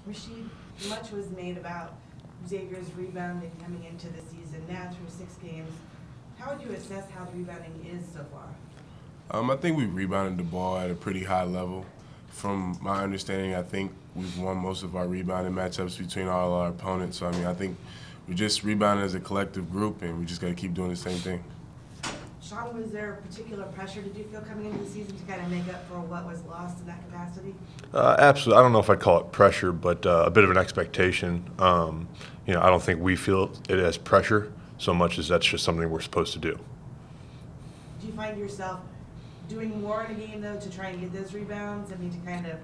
RaShid, much was made about Xavier's rebounding coming into the season. Now through 6 games, how would you assess how the rebounding is so far? I think we rebounded the ball at a pretty high level. From my understanding, I think we've won most of our rebounding matchups between all our opponents. So, I think we just rebounded as a collective group, and we just got to keep doing the same thing. Sean, was there particular pressure, did you feel, coming into the season to kind of make up for what was lost in that capacity? Absolutely. I don't know if I'd call it pressure, but a bit of an expectation. I don't think we feel it as pressure so much as that's just something we're supposed to do. Do you find yourself doing more in a game, though, to try and get those rebounds? To kind of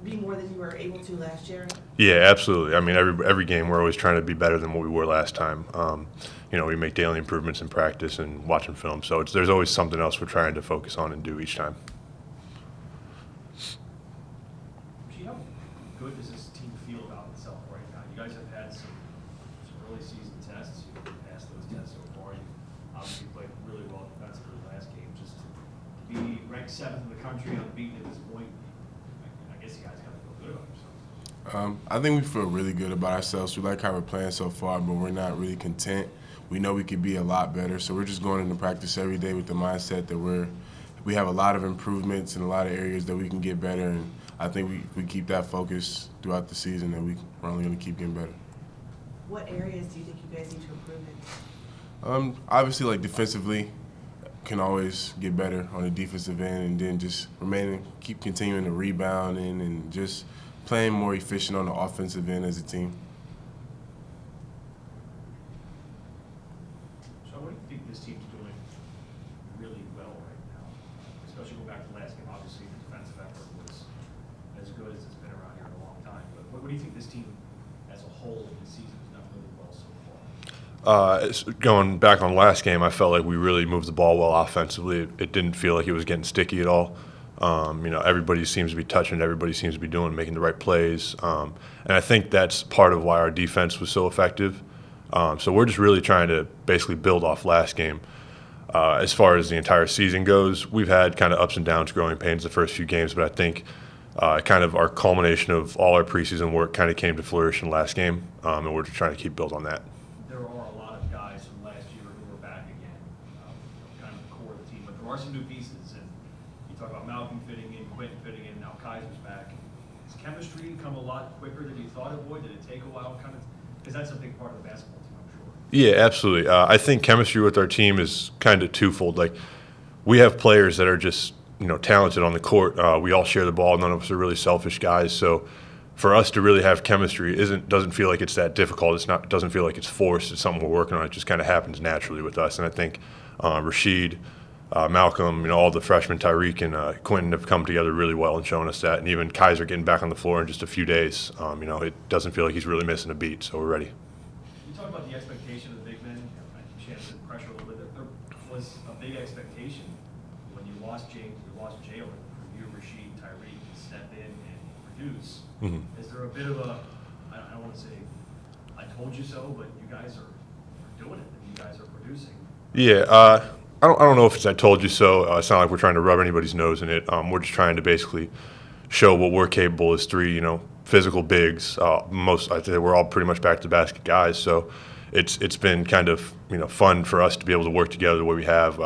be more than you were able to last year? Yeah, absolutely. Every game we're always trying to be better than what we were last time. We make daily improvements in practice and watching film, so there's always something else we're trying to focus on and do each time. How good does this team feel about itself right now? You guys have had some early season tests. You've passed those tests so far. You obviously played really well defensively last game. Just to be ranked 7th in the country, unbeaten at this point, I guess you guys got to feel good about yourselves. I think we feel really good about ourselves. We like how we're playing so far, but we're not really content. We know we could be a lot better, so we're just going into practice every day with the mindset that we have a lot of improvements in a lot of areas that we can get better, and I think we keep that focus throughout the season, and we're only going to keep getting better. What areas do you think you guys need to improve in? Obviously, like defensively, can always get better on the defensive end, and then just keep continuing to rebound and just playing more efficient on the offensive end as a team. So what do you think this team's doing really well right now? Especially going back to the last game, obviously the defensive effort was as good as it's been around here in a long time. But what do you think this team as a whole this season has done really well so far? Going back on last game, I felt like we really moved the ball well offensively. It didn't feel like it was getting sticky at all. Everybody seems to be touching, everybody seems to be making the right plays. And I think that's part of why our defense was so effective. So we're just really trying to basically build off last game. As far as the entire season goes, we've had kind of ups and downs, growing pains the first few games, but I think kind of our culmination of all our preseason work kind of came to flourish in last game, and we're just trying to keep building on that. There are a lot of guys from last year who are back again, kind of the core of the team, but there are some new pieces. And you talk about Malcolm fitting in, Quentin fitting in, now Kaiser's back. Has chemistry come a lot quicker than you thought it would? Did it take a while? Because that's a big part of the basketball team, I'm sure. Yeah, absolutely. I think chemistry with our team is kind of twofold. Like, we have players that are just talented on the court. We all share the ball. None of us are really selfish guys. So for us to really have chemistry doesn't feel like it's that difficult. It doesn't feel like it's forced. It's something we're working on. It just kind of happens naturally with us. And I think RaShid, Malcolm, all the freshmen, Tyreek and Quentin have come together really well and shown us that. And even Kaiser getting back on the floor in just a few days, it doesn't feel like he's really missing a beat. So we're ready. You talk about the expectation of the big men. I think Chance said pressure a little bit. There was a big expectation when you lost James, you lost Jalen, for you, RaShid, Tyreek, to step in and produce. Mm-hmm. Is there a bit of I don't want to say, I told you so, but you guys are doing it, and you guys are producing? Yeah, I don't know if it's I told you so. It's not like we're trying to rub anybody's nose in it. We're just trying to basically show what we're capable as three, physical bigs. I'd say we're all pretty much back to basket guys. So it's been kind of fun for us to be able to work together the way we have.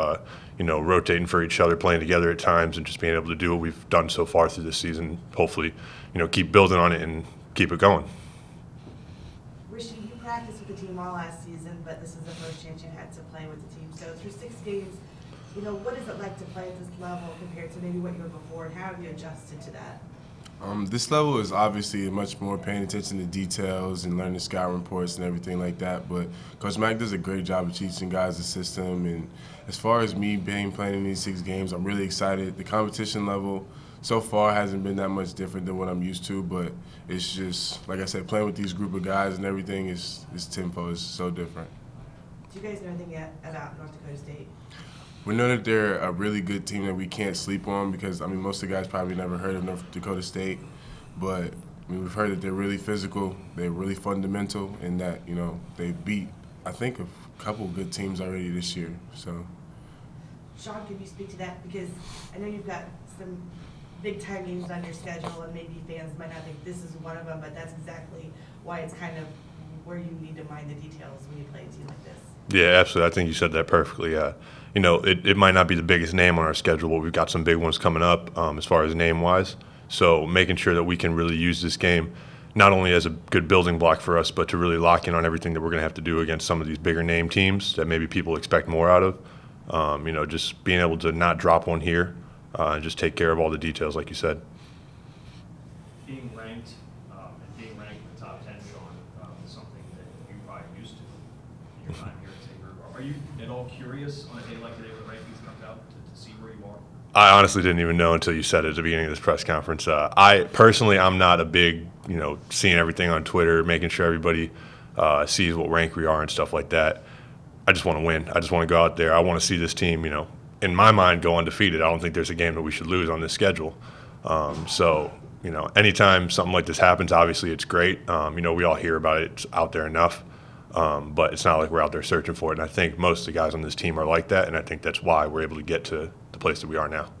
Rotating for each other, playing together at times, and just being able to do what we've done so far through this season. Hopefully, keep building on it and keep it going. RaShid, you practiced with the team all last season, but this is the first chance you had to play with the team. So through 6 games, what is it like to play at this level compared to maybe what you were before, and how have you adjusted to that? This level is obviously much more paying attention to details and learning scouting reports and everything like that. But Coach Mack does a great job of teaching guys the system. And as far as me playing in these 6 games, I'm really excited. The competition level so far hasn't been that much different than what I'm used to, but it's just, like I said, playing with these group of guys and everything is tenfold. It's so different. Do you guys know anything yet about North Dakota State? We know that they're a really good team that we can't sleep on because, most of the guys probably never heard of North Dakota State. But we've heard that they're really physical, they're really fundamental, and that, they beat, I think, a couple good teams already this year. So, Sean, can you speak to that? Because I know you've got some big time games on your schedule, and maybe fans might not think this is one of them, but that's exactly why it's kind of where you need to mind the details when you play a team like this. Yeah, absolutely. I think you said that perfectly. You know, it might not be the biggest name on our schedule, but we've got some big ones coming up as far as name-wise. So making sure that we can really use this game not only as a good building block for us, but to really lock in on everything that we're going to have to do against some of these bigger name teams that maybe people expect more out of. You know, just being able to not drop one here and just take care of all the details, like you said. Being ranked and being ranked in the top 10, Sean, is something that you probably used to in your time here at St. Group. Are you at all curious on a day like today when the rankings comes out to see where you are? I honestly didn't even know until you said it at the beginning of this press conference. I'm not a big, you know, seeing everything on Twitter, making sure everybody sees what rank we are and stuff like that. I just want to win. I just want to go out there. I want to see this team, you know, in my mind, go undefeated. I don't think there's a game that we should lose on this schedule. So, you know, anytime something like this happens, obviously it's great. You know, we all hear about it. It's out there enough. But it's not like we're out there searching for it. And I think most of the guys on this team are like that, and I think that's why we're able to get to the place that we are now.